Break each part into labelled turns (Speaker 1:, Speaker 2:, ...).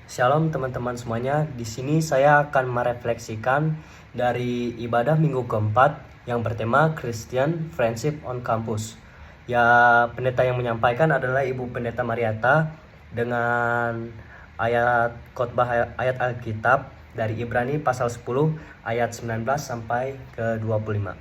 Speaker 1: Shalom teman-teman semuanya. Di sini saya akan merefleksikan dari ibadah minggu keempat yang bertema Christian Friendship on Campus. Ya, pendeta yang menyampaikan adalah Ibu Pendeta Mariata dengan ayat khotbah ayat Alkitab dari Ibrani pasal 10 ayat 19 sampai ke 25.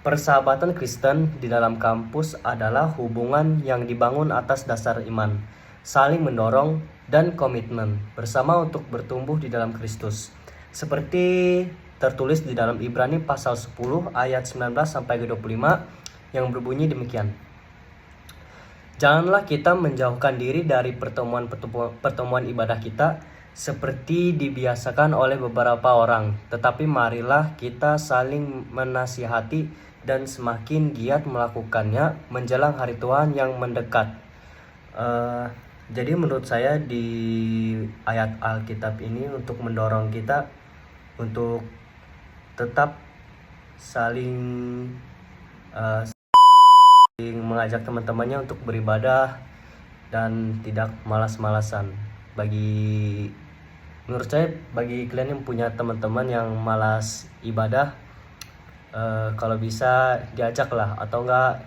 Speaker 1: Persahabatan Kristen di dalam kampus adalah hubungan yang dibangun atas dasar iman, saling mendorong, dan komitmen bersama untuk bertumbuh di dalam Kristus. Seperti tertulis di dalam Ibrani pasal 10 ayat 19 sampai ke 25 yang berbunyi demikian. Janganlah kita menjauhkan diri dari pertemuan ibadah kita seperti dibiasakan oleh beberapa orang, tetapi marilah kita saling menasihati dan semakin giat melakukannya menjelang hari Tuhan yang mendekat. Jadi menurut saya di ayat Alkitab ini untuk mendorong kita untuk tetap saling mengajak teman-temannya untuk beribadah dan tidak malas-malasan. Menurut saya bagi kalian yang punya teman-teman yang malas ibadah, kalau bisa diajak lah, atau enggak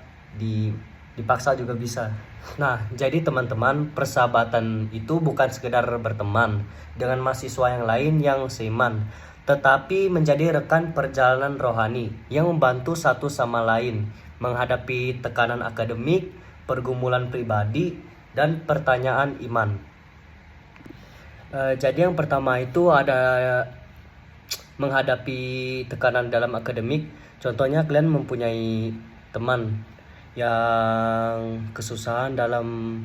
Speaker 1: dipaksa juga bisa. Nah, jadi teman-teman, persahabatan itu bukan sekedar berteman dengan mahasiswa yang lain yang seiman, tetapi menjadi rekan perjalanan rohani yang membantu satu sama lain menghadapi tekanan akademik, pergumulan pribadi, dan pertanyaan iman. Jadi yang pertama itu ada menghadapi tekanan dalam akademik. Contohnya kalian mempunyai teman yang kesusahan dalam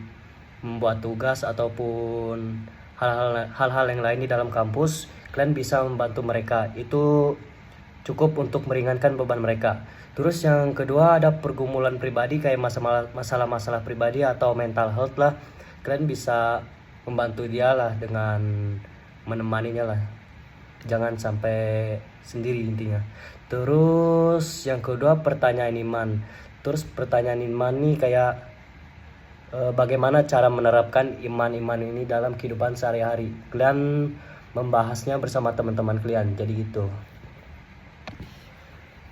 Speaker 1: membuat tugas ataupun hal-hal yang lain di dalam kampus, kalian bisa membantu mereka. Itu cukup untuk meringankan beban mereka. Terus yang kedua ada pergumulan pribadi kayak masalah-masalah pribadi atau mental health lah. Kalian bisa membantu dia lah dengan menemaninya lah. Jangan sampai sendiri intinya. Terus yang kedua pertanyaan iman. Terus pertanyaan iman nih kayak bagaimana cara menerapkan iman-iman ini dalam kehidupan sehari-hari. Kalian membahasnya bersama teman-teman kalian. Jadi gitu.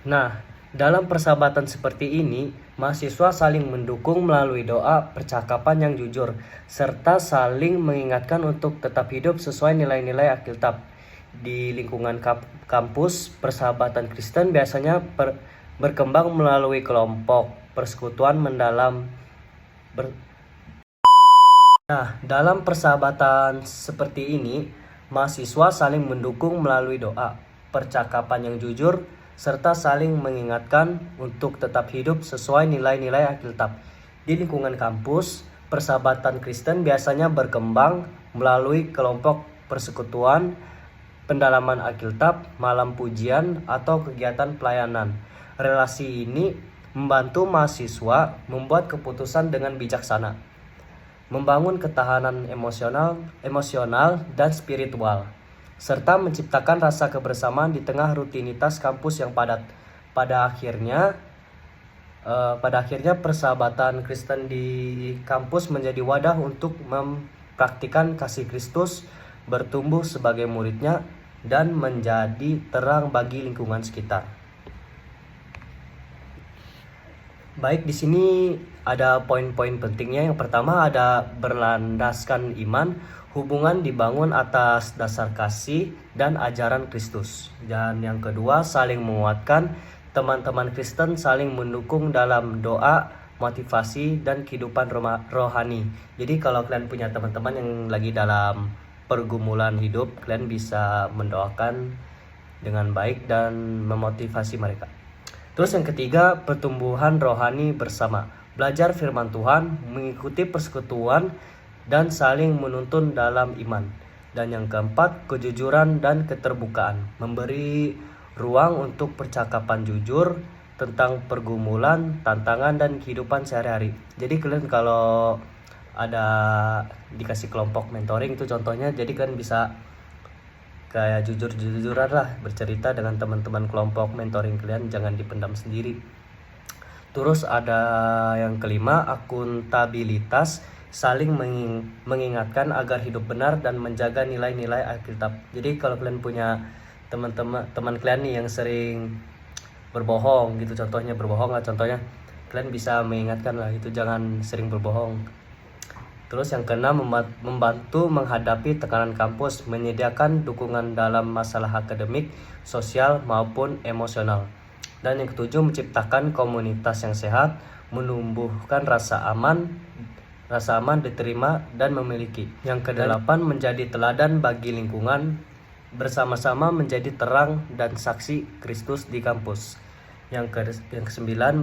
Speaker 1: Nah, dalam persahabatan seperti ini, mahasiswa saling mendukung melalui doa, percakapan yang jujur, serta saling mengingatkan untuk tetap hidup sesuai nilai-nilai Alkitab. Di lingkungan kampus, persahabatan Kristen biasanya berkembang melalui kelompok, persekutuan mendalam. Nah, dalam persahabatan seperti ini, mahasiswa saling mendukung melalui doa, percakapan yang jujur, serta saling mengingatkan untuk tetap hidup sesuai nilai-nilai Alkitab. Di lingkungan kampus, persahabatan Kristen biasanya berkembang melalui kelompok persekutuan, pendalaman Alkitab, malam pujian, atau kegiatan pelayanan. Relasi ini membantu mahasiswa membuat keputusan dengan bijaksana, membangun ketahanan emosional dan spiritual, serta menciptakan rasa kebersamaan di tengah rutinitas kampus yang padat. Pada akhirnya persahabatan Kristen di kampus menjadi wadah untuk mempraktikkan kasih Kristus, bertumbuh sebagai muridnya, dan menjadi terang bagi lingkungan sekitar. Baik, di sini ada poin-poin pentingnya. Yang pertama ada berlandaskan iman. Hubungan dibangun atas dasar kasih dan ajaran Kristus. Dan yang kedua, saling menguatkan. Teman-teman Kristen saling mendukung dalam doa, motivasi, dan kehidupan rohani. Jadi kalau kalian punya teman-teman yang lagi dalam pergumulan hidup, kalian bisa mendoakan dengan baik dan memotivasi mereka. Terus yang ketiga, pertumbuhan rohani bersama. Belajar firman Tuhan, mengikuti persekutuan, dan saling menuntun dalam iman. Dan yang keempat, kejujuran dan keterbukaan. Memberi ruang untuk percakapan jujur tentang pergumulan, tantangan, dan kehidupan sehari-hari. Jadi kalian kalau ada dikasih kelompok mentoring itu contohnya, jadi kalian bisa kayak jujur-jujuran lah, bercerita dengan teman-teman kelompok mentoring kalian, jangan dipendam sendiri. Terus ada yang kelima, akuntabilitas. saling mengingatkan agar hidup benar dan menjaga nilai-nilai Alkitab. Jadi kalau kalian punya teman kalian nih yang sering berbohong gitu, contohnya kalian bisa mengingatkan lah itu jangan sering berbohong. Terus yang keenam, membantu menghadapi tekanan kampus, menyediakan dukungan dalam masalah akademik, sosial maupun emosional. Dan yang ketujuh, menciptakan komunitas yang sehat, menumbuhkan rasa aman diterima dan memiliki. Yang kedelapan, menjadi teladan bagi lingkungan, bersama-sama menjadi terang dan saksi Kristus di kampus. Yang kesembilan,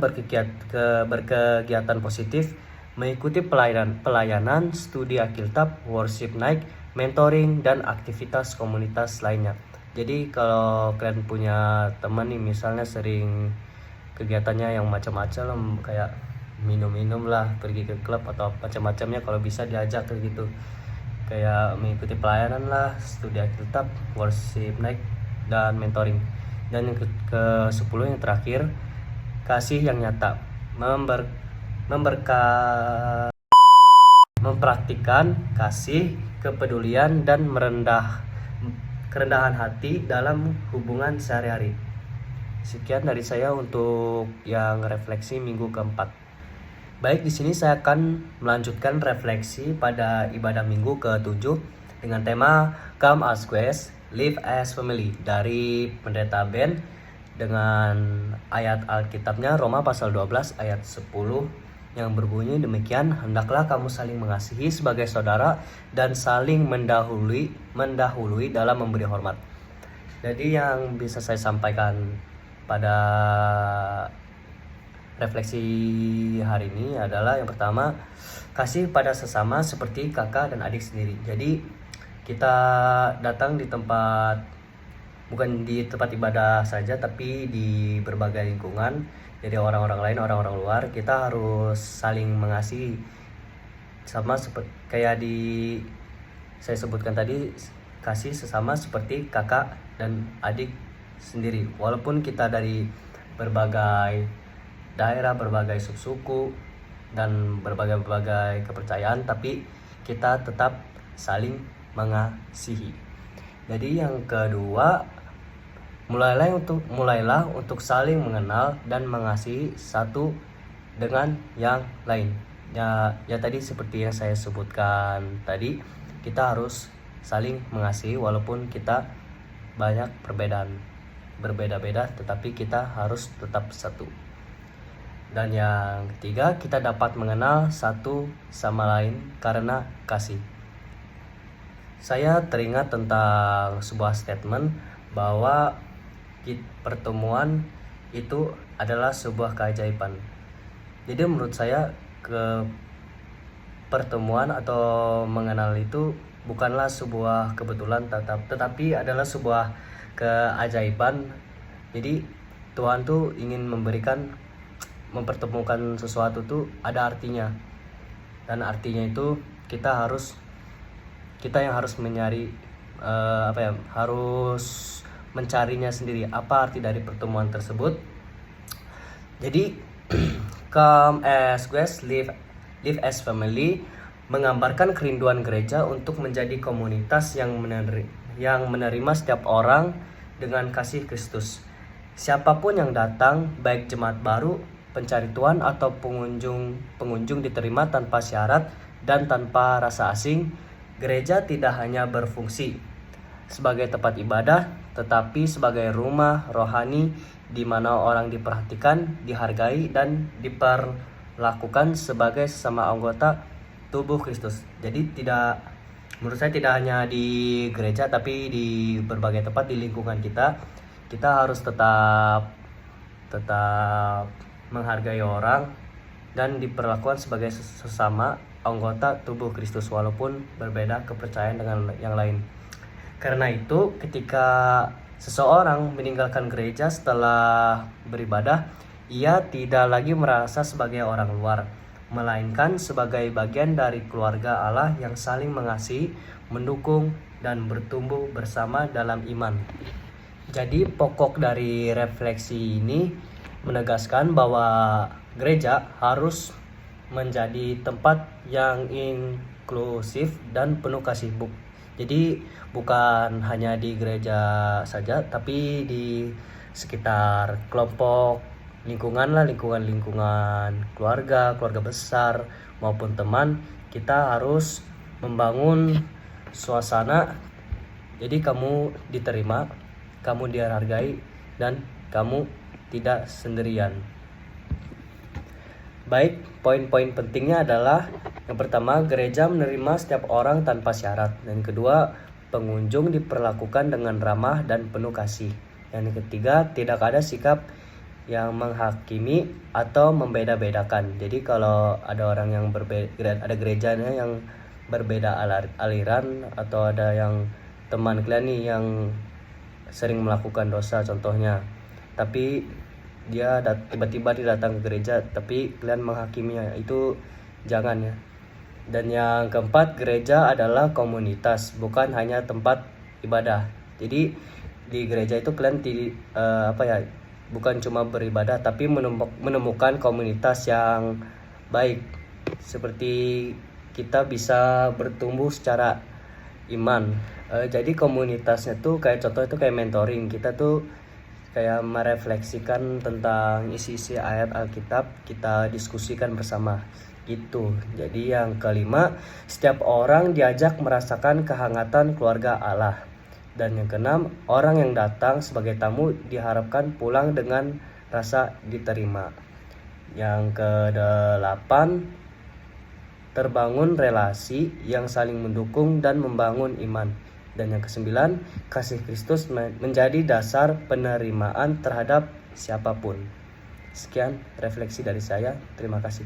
Speaker 1: berkegiatan positif, mengikuti pelayanan, studi Alkitab, worship night, mentoring, dan aktivitas komunitas lainnya. Jadi kalau kalian punya teman nih misalnya sering kegiatannya yang macam-macam kayak minum-minum lah, pergi ke klub atau macam-macamnya, kalau bisa diajak ke gitu, kayak mengikuti pelayanan lah, studi Alkitab, worship night, dan mentoring. Dan yang ke-10 yang terakhir, kasih yang nyata, mempraktikkan kasih, kepedulian, dan kerendahan hati dalam hubungan sehari-hari. Sekian dari saya untuk yang refleksi minggu keempat. Baik, di sini saya akan melanjutkan refleksi pada ibadah minggu ke-7 dengan tema Come as Guests, Live as Family dari Pendeta Ben, dengan ayat Alkitabnya Roma pasal 12 ayat 10 yang berbunyi demikian, hendaklah kamu saling mengasihi sebagai saudara dan saling mendahului dalam memberi hormat. Jadi yang bisa saya sampaikan pada refleksi hari ini adalah yang pertama, kasih pada sesama seperti kakak dan adik sendiri. Jadi kita datang di tempat, bukan di tempat ibadah saja, tapi di berbagai lingkungan. Jadi orang-orang lain, orang-orang luar, kita harus saling mengasihi, sama seperti kayak saya sebutkan tadi, kasih sesama seperti kakak dan adik sendiri. Walaupun kita dari berbagai daerah, berbagai suku dan berbagai kepercayaan, tapi kita tetap saling mengasihi. Jadi yang kedua, mulailah untuk saling mengenal dan mengasihi satu dengan yang lain. Ya tadi seperti yang saya sebutkan tadi, kita harus saling mengasihi walaupun kita banyak berbeda-beda, tetapi kita harus tetap satu. Dan yang ketiga, kita dapat mengenal satu sama lain karena kasih. Saya teringat tentang sebuah statement bahwa pertemuan itu adalah sebuah keajaiban. Jadi menurut saya pertemuan atau mengenal itu bukanlah sebuah kebetulan, tetapi adalah sebuah keajaiban. Jadi Tuhan tuh ingin mempertemukan sesuatu tuh ada artinya, dan artinya itu kita yang harus harus mencarinya sendiri, apa arti dari pertemuan tersebut. Jadi come as guests, live as family menggambarkan kerinduan gereja untuk menjadi komunitas yang menerima setiap orang dengan kasih Kristus. Siapapun yang datang, baik jemaat baru, pencari Tuhan atau pengunjung diterima tanpa syarat dan tanpa rasa asing. Gereja tidak hanya berfungsi sebagai tempat ibadah, tetapi sebagai rumah rohani di mana orang diperhatikan, dihargai, dan diperlakukan sebagai sesama anggota tubuh Kristus. Jadi menurut saya tidak hanya di gereja, tapi di berbagai tempat di lingkungan kita harus tetap menghargai orang dan diperlakukan sebagai sesama anggota tubuh Kristus walaupun berbeda kepercayaan dengan yang lain. Karena itu ketika seseorang meninggalkan gereja setelah beribadah, ia tidak lagi merasa sebagai orang luar, melainkan sebagai bagian dari keluarga Allah yang saling mengasihi, mendukung, dan bertumbuh bersama dalam iman. Jadi pokok dari refleksi ini menegaskan bahwa gereja harus menjadi tempat yang inklusif dan penuh kasih. Jadi bukan hanya di gereja saja, tapi di sekitar kelompok lingkungan lah, lingkungan keluarga besar maupun teman, kita harus membangun suasana jadi kamu diterima, kamu dihargai, dan kamu tidak sendirian. Baik, poin-poin pentingnya adalah yang pertama, gereja menerima setiap orang tanpa syarat. Dan kedua, pengunjung diperlakukan dengan ramah dan penuh kasih. Dan yang ketiga, tidak ada sikap yang menghakimi atau membeda-bedakan. Jadi kalau ada orang yang berbeda, ada gerejanya yang berbeda aliran, atau ada yang teman kalian nih yang sering melakukan dosa contohnya, tapi dia tiba-tiba dia datang ke gereja tapi kalian menghakiminya, itu jangan ya. Dan yang keempat, gereja adalah komunitas, bukan hanya tempat ibadah. Jadi di gereja itu kalian bukan cuma beribadah tapi menemukan komunitas yang baik, seperti kita bisa bertumbuh secara iman. Jadi komunitasnya tuh kayak contoh itu kayak mentoring, kita tuh kayak merefleksikan tentang isi-isi ayat Alkitab, kita diskusikan bersama gitu. Jadi yang kelima, setiap orang diajak merasakan kehangatan keluarga Allah. Dan yang keenam, orang yang datang sebagai tamu diharapkan pulang dengan rasa diterima. Yang kedelapan, terbangun relasi yang saling mendukung dan membangun iman. Dan yang kesembilan, kasih Kristus menjadi dasar penerimaan terhadap siapapun. Sekian refleksi dari saya. Terima kasih.